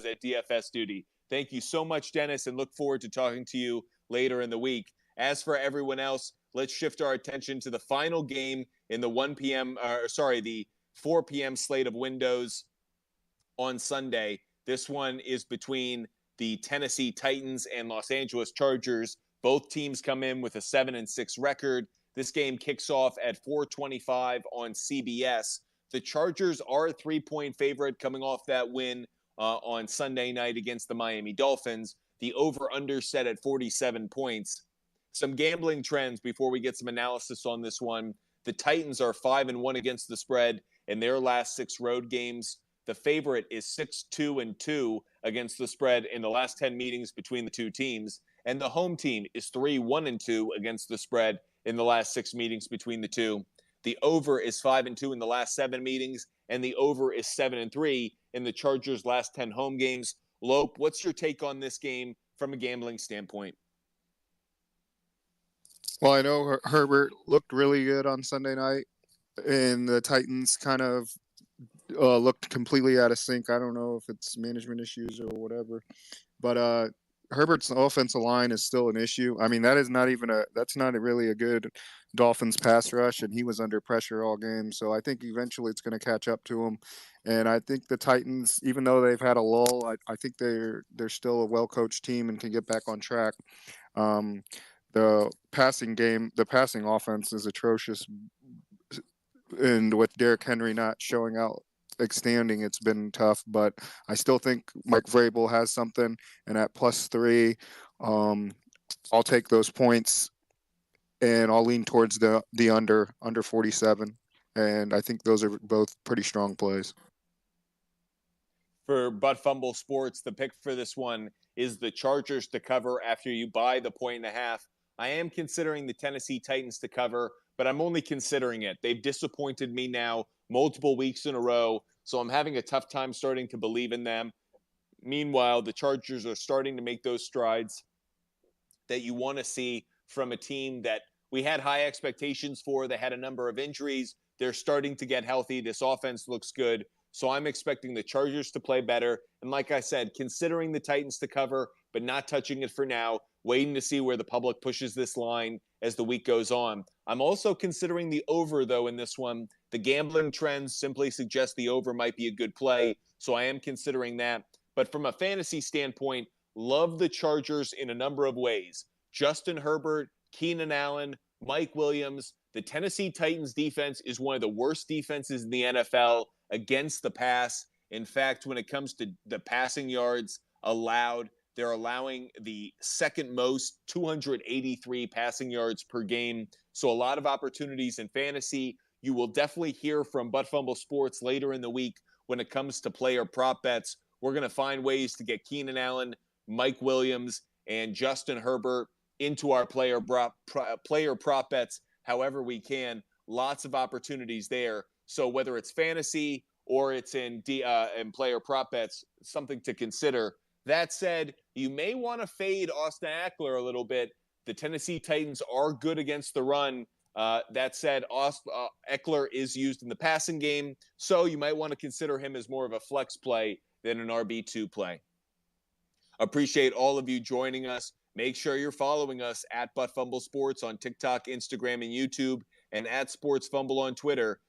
was at DFS duty. Thank you so much, Dennis, and look forward to talking to you later in the week. As for everyone else, let's shift our attention to the final game in the the 4 p.m. slate of windows on Sunday. This one is between the Tennessee Titans and Los Angeles Chargers. Both teams come in with a 7-6 record. This game kicks off at 4:25 on CBS. The Chargers are a 3-point favorite coming off that win on Sunday night against the Miami Dolphins. The over-under set at 47 points. Some gambling trends before we get some analysis on this one. The Titans are 5-1 against the spread in their last 6 road games. The favorite is 6-2-2 against the spread in the last 10 meetings between the two teams. And the home team is 3-1-2 against the spread in the last 6 meetings between the two. The over is 5-2 in the last 7 meetings, and the over is 7-3 in the Chargers' last 10 home games. Lope, what's your take on this game from a gambling standpoint? Well, I know Herbert looked really good on Sunday night, and the Titans kind of looked completely out of sync. I don't know if it's management issues or whatever, but Herbert's offensive line is still an issue. I mean, that's not really a good Dolphins pass rush, and he was under pressure all game. So I think eventually it's going to catch up to him. And I think the Titans, even though they've had a lull, I think they're still a well-coached team and can get back on track. The passing offense is atrocious, and with Derrick Henry not showing out outstanding, it's been tough, but I still think Mike Vrabel has something, and at +3, I'll take those points, and I'll lean towards the under 47, and I think those are both pretty strong plays. For Butt Fumble Sports, the pick for this one is the Chargers to cover after you buy the 1.5. I am considering the Tennessee Titans to cover, but I'm only considering it. They've disappointed me now multiple weeks in a row, so I'm having a tough time starting to believe in them. Meanwhile, the Chargers are starting to make those strides that you want to see from a team that we had high expectations for. They had a number of injuries. They're starting to get healthy. This offense looks good. So I'm expecting the Chargers to play better. And like I said, considering the Titans to cover, but not touching it for now, waiting to see where the public pushes this line as the week goes on. I'm also considering the over, though, in this one. The gambling trends simply suggest the over might be a good play, so I am considering that. But from a fantasy standpoint, love the Chargers in a number of ways. Justin Herbert, Keenan Allen, Mike Williams. The Tennessee Titans defense is one of the worst defenses in the NFL against the pass. In fact, when it comes to the passing yards allowed, they're allowing the second most, 283 passing yards per game. So a lot of opportunities in fantasy. You will definitely hear from Butt Fumble Sports later in the week when it comes to player prop bets. We're going to find ways to get Keenan Allen, Mike Williams, and Justin Herbert into our player prop bets however we can. Lots of opportunities there. So whether it's fantasy or it's in player prop bets, something to consider. That said, you may want to fade Austin Eckler a little bit. The Tennessee Titans are good against the run. That said, Eckler is used in the passing game, so you might want to consider him as more of a flex play than an RB2 play. Appreciate all of you joining us. Make sure you're following us at Butt Fumble Sports on TikTok, Instagram, and YouTube, and at Sports Fumble on Twitter.